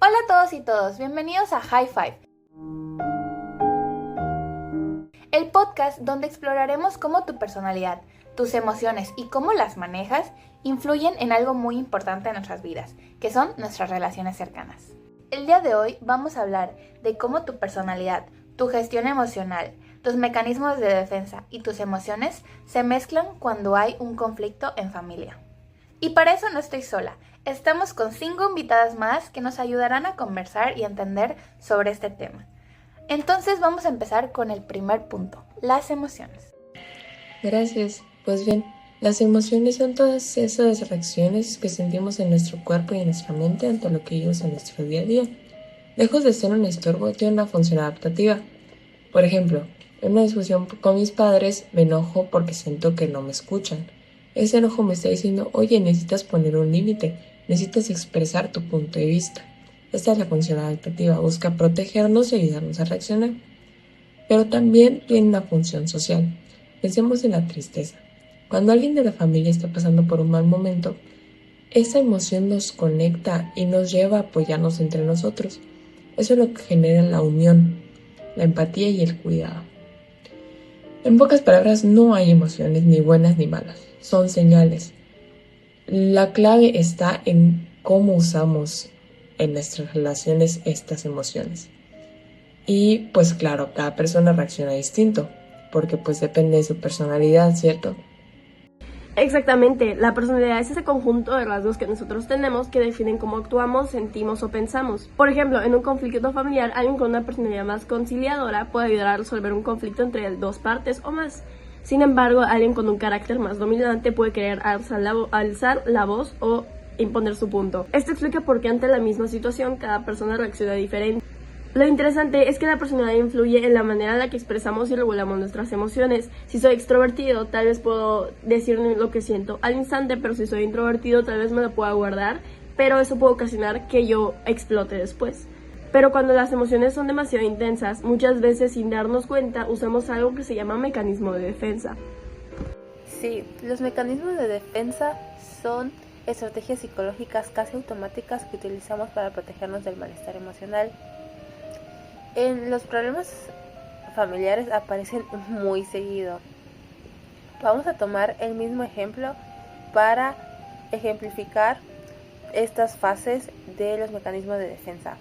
Hola a todos y todas, bienvenidos a High Five, el podcast donde exploraremos cómo tu personalidad, tus emociones y cómo las manejas influyen en algo muy importante en nuestras vidas, que son nuestras relaciones cercanas. El día de hoy vamos a hablar de cómo tu personalidad, tu gestión emocional, tus mecanismos de defensa y tus emociones se mezclan cuando hay un conflicto en familia. Y para eso no estoy sola, estamos con 5 invitadas más que nos ayudarán a conversar y entender sobre este tema. Entonces vamos a empezar con el primer punto, las emociones. Gracias. Pues bien, las emociones son todas esas reacciones que sentimos en nuestro cuerpo y en nuestra mente ante lo que vivimos en nuestro día a día. Lejos de ser un estorbo, tiene una función adaptativa. Por ejemplo, en una discusión con mis padres me enojo porque siento que no me escuchan. Ese enojo me está diciendo, oye, necesitas poner un límite, necesitas expresar tu punto de vista. Esta es la función adaptativa, busca protegernos y ayudarnos a reaccionar. Pero también tiene una función social. Pensemos en la tristeza. Cuando alguien de la familia está pasando por un mal momento, esa emoción nos conecta y nos lleva a apoyarnos entre nosotros. Eso es lo que genera la unión, la empatía y el cuidado. En pocas palabras, no hay emociones ni buenas ni malas, son señales. La clave está en cómo usamos en nuestras relaciones estas emociones. Y pues claro, cada persona reacciona distinto, porque pues depende de su personalidad, ¿cierto? Exactamente, la personalidad es ese conjunto de rasgos que nosotros tenemos que definen cómo actuamos, sentimos o pensamos. Por ejemplo, en un conflicto familiar, alguien con una personalidad más conciliadora puede ayudar a resolver un conflicto entre dos partes o más. Sin embargo, alguien con un carácter más dominante puede querer alzar la voz o imponer su punto. Esto explica por qué ante la misma situación cada persona reacciona diferente. Lo interesante es que la personalidad influye en la manera en la que expresamos y regulamos nuestras emociones. Si soy extrovertido, tal vez puedo decir lo que siento al instante, pero si soy introvertido, tal vez me lo pueda guardar, pero eso puede ocasionar que yo explote después. Pero cuando las emociones son demasiado intensas, muchas veces sin darnos cuenta, usamos algo que se llama mecanismo de defensa. Sí, los mecanismos de defensa son estrategias psicológicas casi automáticas que utilizamos para protegernos del malestar emocional. En los problemas familiares aparecen muy seguido. Vamos a tomar el mismo ejemplo para ejemplificar estas fases de los mecanismos de defensa.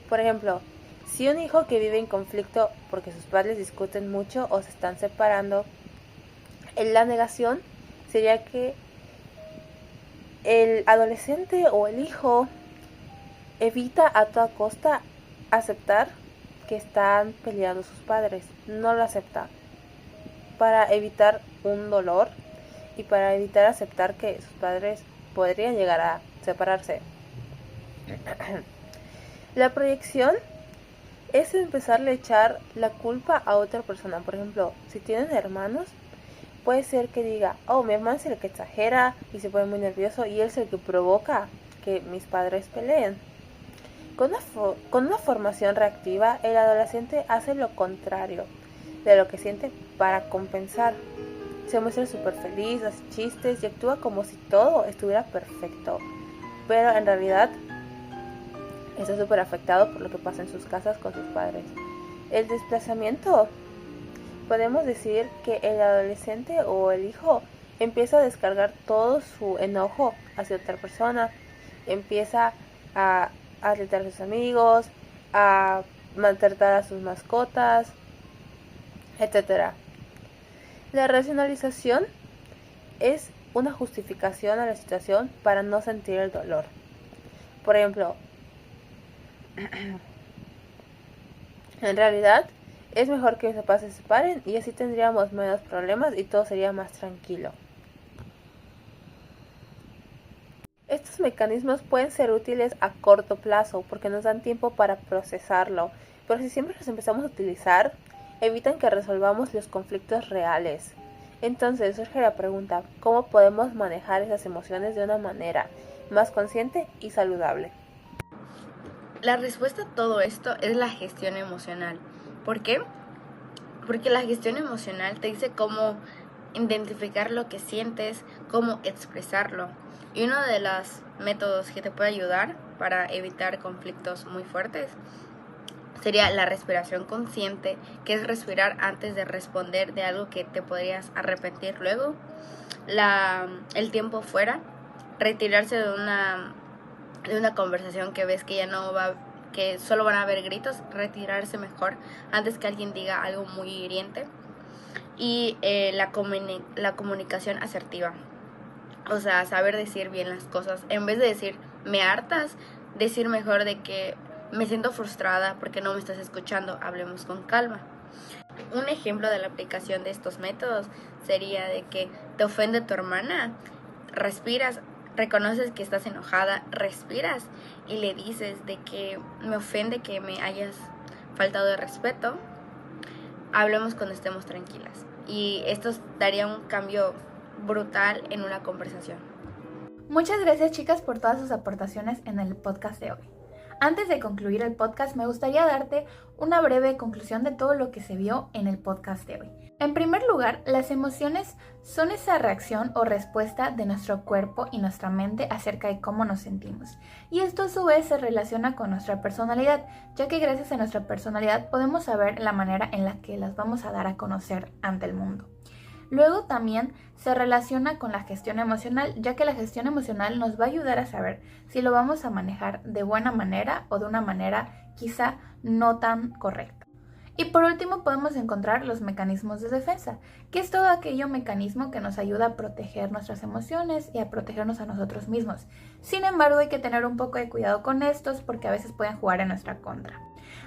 Por ejemplo, si un hijo que vive en conflicto porque sus padres discuten mucho o se están separando, la negación sería que el adolescente o el hijo evita a toda costa aceptar que están peleando sus padres, no lo acepta para evitar un dolor y para evitar aceptar que sus padres podrían llegar a separarse. La proyección es empezarle a echar la culpa a otra persona. Por ejemplo, si tienen hermanos, puede ser que diga, oh, mi hermano es el que exagera y se pone muy nervioso y él es el que provoca que mis padres peleen. Con una formación reactiva, el adolescente hace lo contrario de lo que siente para compensar. Se muestra súper feliz, hace chistes y actúa como si todo estuviera perfecto. Pero en realidad está súper afectado por lo que pasa en sus casas con sus padres. El desplazamiento. Podemos decir que el adolescente o el hijo empieza a descargar todo su enojo hacia otra persona. Empieza a alentar a sus amigos, a maltratar a sus mascotas, etc. La racionalización es una justificación a la situación para no sentir el dolor. Por ejemplo, en realidad es mejor que mis papás se separen y así tendríamos menos problemas y todo sería más tranquilo. Estos mecanismos pueden ser útiles a corto plazo porque nos dan tiempo para procesarlo, pero si siempre los empezamos a utilizar, evitan que resolvamos los conflictos reales. Entonces surge la pregunta, ¿cómo podemos manejar esas emociones de una manera más consciente y saludable? La respuesta a todo esto es la gestión emocional. ¿Por qué? Porque la gestión emocional te dice cómo identificar lo que sientes, cómo expresarlo. Y uno de los métodos que te puede ayudar para evitar conflictos muy fuertes sería la respiración consciente, que es respirar antes de responder de algo que te podrías arrepentir luego. El tiempo fuera, retirarse de una conversación que ves que ya no va, que solo van a haber gritos, retirarse mejor antes que alguien diga algo muy hiriente. Y la comunicación asertiva, o sea, saber decir bien las cosas. En vez de decir me hartas, decir mejor de que me siento frustrada porque no me estás escuchando, hablemos con calma. Un ejemplo de la aplicación de estos métodos sería de que te ofende tu hermana, respiras, reconoces que estás enojada, respiras y le dices de que me ofende que me hayas faltado de respeto, hablemos cuando estemos tranquilas. Y esto daría un cambio brutal en una conversación. Muchas gracias, chicas, por todas sus aportaciones en el podcast de hoy. Antes de concluir el podcast, me gustaría darte una breve conclusión de todo lo que se vio en el podcast de hoy. En primer lugar, las emociones son esa reacción o respuesta de nuestro cuerpo y nuestra mente acerca de cómo nos sentimos. Y esto a su vez se relaciona con nuestra personalidad, ya que gracias a nuestra personalidad podemos saber la manera en la que las vamos a dar a conocer ante el mundo. Luego también se relaciona con la gestión emocional, ya que la gestión emocional nos va a ayudar a saber si lo vamos a manejar de buena manera o de una manera quizá no tan correcta. Y por último podemos encontrar los mecanismos de defensa, que es todo aquello mecanismo que nos ayuda a proteger nuestras emociones y a protegernos a nosotros mismos. Sin embargo, hay que tener un poco de cuidado con estos porque a veces pueden jugar en nuestra contra.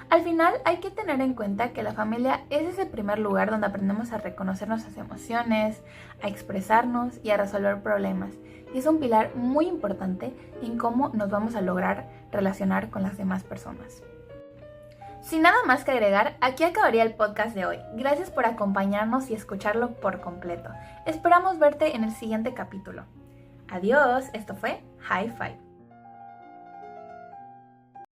Al final hay que tener en cuenta que la familia es ese primer lugar donde aprendemos a reconocer nuestras emociones, a expresarnos y a resolver problemas. Y es un pilar muy importante en cómo nos vamos a lograr relacionar con las demás personas. Sin nada más que agregar, aquí acabaría el podcast de hoy. Gracias por acompañarnos y escucharlo por completo. Esperamos verte en el siguiente capítulo. Adiós, esto fue High Five.